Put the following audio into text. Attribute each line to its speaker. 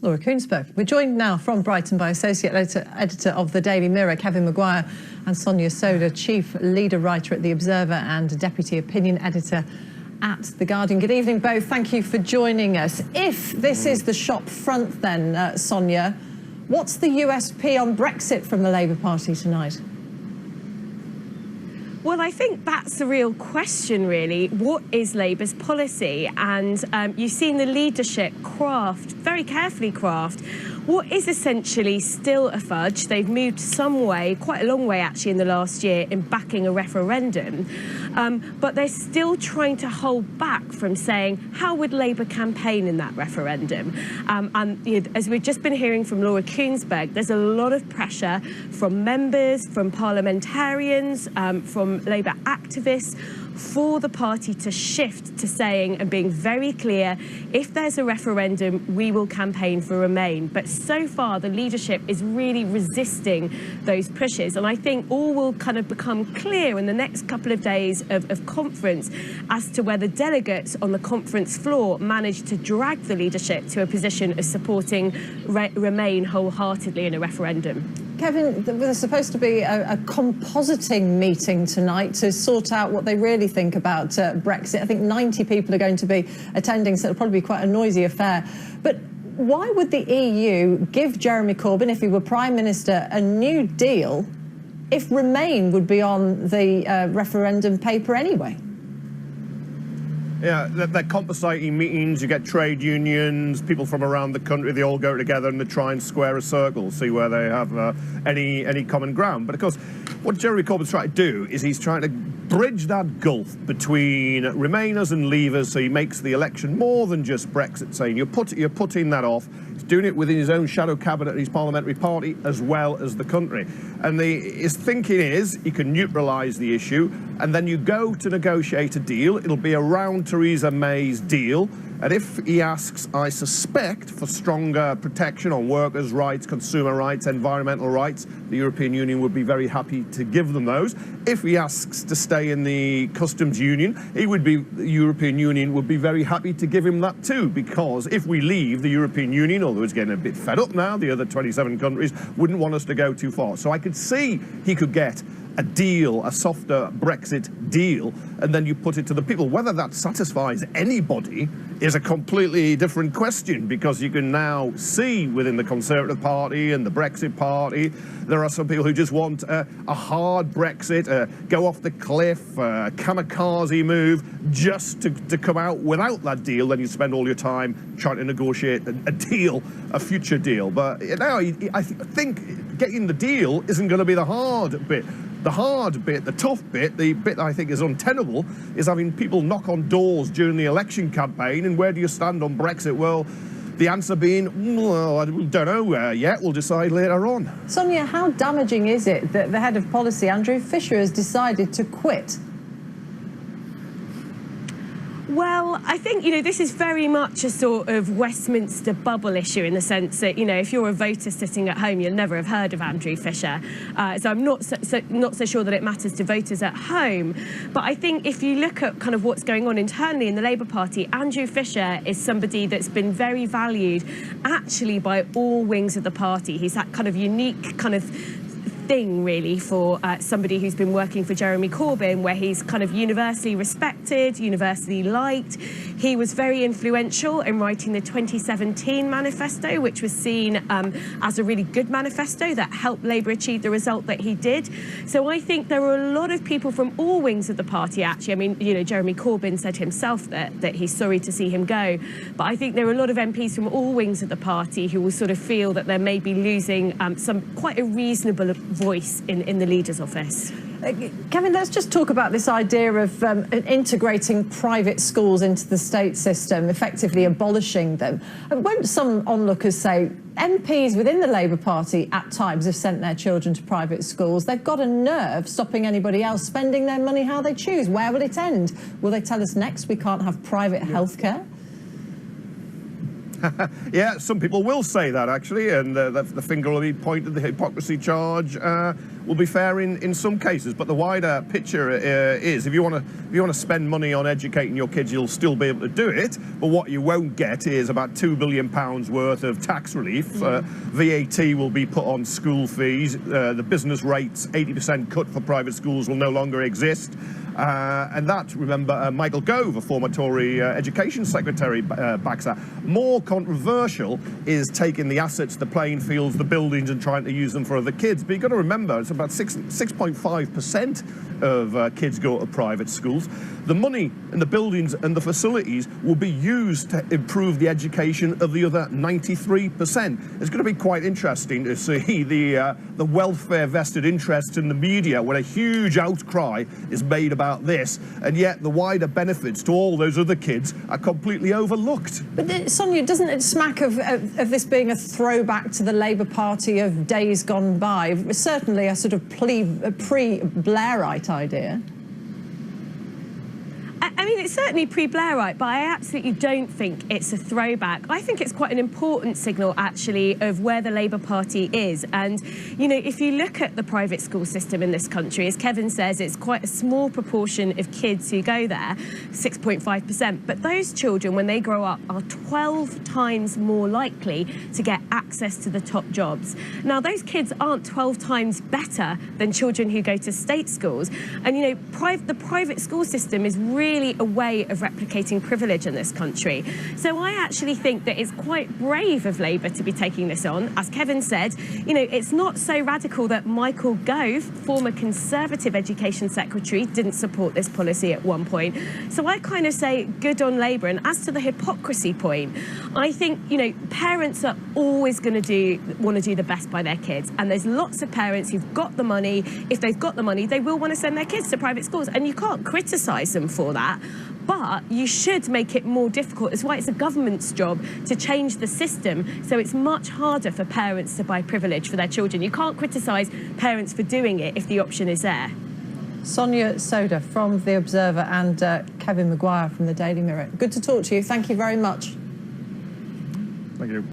Speaker 1: Laura Koonsberg. We're joined now from Brighton by Associate Editor of the Daily Mirror, Kevin Maguire, and Sonia Sodha, Chief Leader Writer at The Observer and Deputy Opinion Editor at The Guardian. Good evening both. Thank you for joining us. If this is the shop front then, Sonia, what's the USP on Brexit from the Labour Party tonight?
Speaker 2: Well, I think that's the real question, really. What is Labour's policy? And you've seen the leadership very carefully craft, what is essentially still a fudge. They've moved some way, quite a long way actually in the last year, in backing a referendum. But they're still trying to hold back from saying, how would Labour campaign in that referendum? And you know, as we've just been hearing from Laura Koonsberg, there's a lot of pressure from members, from parliamentarians, from Labour activists, for the party to shift to saying and being very clear, if there's a referendum, we will campaign for Remain. But so far, the leadership is really resisting those pushes. And I think all will kind of become clear in the next couple of days of conference as to whether delegates on the conference floor manage to drag the leadership to a position of supporting Remain wholeheartedly in a referendum.
Speaker 1: Kevin, there's supposed to be a compositing meeting tonight to sort out what they really think about Brexit. I think 90 people are going to be attending, so it'll probably be quite a noisy affair. But why would the EU give Jeremy Corbyn, if he were Prime Minister, a new deal if Remain would be on the referendum paper anyway?
Speaker 3: Yeah, they're compensating meetings. You get trade unions, people from around the country, they all go together and they try and square a circle, see where they have any common ground. But of course, what Jeremy Corbyn's trying to do is he's trying to bridge that gulf between Remainers and Leavers, so he makes the election more than just Brexit, saying you're putting that off. He's doing it within his own shadow cabinet and his parliamentary party as well as the country. And his thinking is he can neutralise the issue, and then you go to negotiate a deal. It'll be around Theresa May's deal. And if he asks, I suspect, for stronger protection on workers' rights, consumer rights, environmental rights, the European Union would be very happy to give them those. If he asks to stay in the customs union, the European Union would be very happy to give him that too, because if we leave the European Union, although it's getting a bit fed up now, the other 27 countries wouldn't want us to go too far. So I could see he could get a deal, a softer Brexit deal, and then you put it to the people. Whether that satisfies anybody is a completely different question, because you can now see within the Conservative Party and the Brexit Party, there are some people who just want a hard Brexit, go off the cliff, kamikaze move, just to come out without that deal. Then you spend all your time trying to negotiate a deal, a future deal. But now I think getting the deal isn't going to be the hard bit. The hard bit, the tough bit, the bit I think is untenable, is having people knock on doors during the election campaign. And where do you stand on Brexit? Well, the answer being, well, I don't know yet. We'll decide later on.
Speaker 1: Sonia, how damaging is it that the head of policy, Andrew Fisher, has decided to quit?
Speaker 2: Well, I think, this is very much a sort of Westminster bubble issue, in the sense that, if you're a voter sitting at home, you'll never have heard of Andrew Fisher. So I'm not so sure that it matters to voters at home. But I think if you look at kind of what's going on internally in the Labour Party, Andrew Fisher is somebody that's been very valued actually by all wings of the party. He's that kind of unique kind of thing, really, for somebody who's been working for Jeremy Corbyn, where he's kind of universally respected, universally liked. He was very influential in writing the 2017 manifesto, which was seen as a really good manifesto that helped Labour achieve the result that he did. So I think there are a lot of people from all wings of the party, actually. I mean, Jeremy Corbyn said himself that he's sorry to see him go. But I think there are a lot of MPs from all wings of the party who will sort of feel that they're maybe losing quite a reasonable voice in the leader's office.
Speaker 1: Kevin, let's just talk about this idea of integrating private schools into the state system, effectively abolishing them. Won't some onlookers say MPs within the Labour Party at times have sent their children to private schools? They've got a nerve stopping anybody else spending their money how they choose. Where will it end? Will they tell us next we can't have private healthcare?
Speaker 3: Yeah, some people will say that, actually, and the finger will be pointed, the hypocrisy charge will be fair in some cases, but the wider picture is if you want to spend money on educating your kids, you'll still be able to do it, but what you won't get is about £2 billion worth of tax relief. VAT will be put on school fees. The business rates, 80% cut for private schools, will no longer exist. And that, remember, Michael Gove, a former Tory Education Secretary, backs that. More controversial is taking the assets, the playing fields, the buildings, and trying to use them for other kids. But you've got to remember, it's about 6.5% of kids go to private schools. The money and the buildings and the facilities will be used to improve the education of the other 93%. It's going to be quite interesting to see the welfare vested interests in the media when a huge outcry is made about this, and yet the wider benefits to all those other kids are completely overlooked.
Speaker 1: But Sonia, doesn't it smack of this being a throwback to the Labour Party of days gone by? Certainly a sort of pre-Blairite idea.
Speaker 2: I mean, it's certainly pre-Blairite, but I absolutely don't think it's a throwback. I think it's quite an important signal, actually, of where the Labour Party is. And, you know, if you look at the private school system in this country, as Kevin says, it's quite a small proportion of kids who go there, 6.5%. But those children, when they grow up, are 12 times more likely to get access to the top jobs. Now, those kids aren't 12 times better than children who go to state schools. And, you know, the private school system is really a way of replicating privilege in this country. So I actually think that it's quite brave of Labour to be taking this on. As Kevin said, you know, it's not so radical that Michael Gove, former Conservative Education Secretary, didn't support this policy at one point. So I kind of say good on Labour. And as to the hypocrisy point, I think, you know, parents are always going to want to do the best by their kids. And there's lots of parents who've got the money. If they've got the money, they will want to send their kids to private schools. And you can't criticise them for that. But you should make it more difficult. It's why it's a government's job to change the system so it's much harder for parents to buy privilege for their children. You can't criticise parents for doing it if the option is there.
Speaker 1: Sonia Sodha from The Observer and Kevin Maguire from the Daily Mirror. Good to talk to you. Thank you very much.
Speaker 3: Thank you.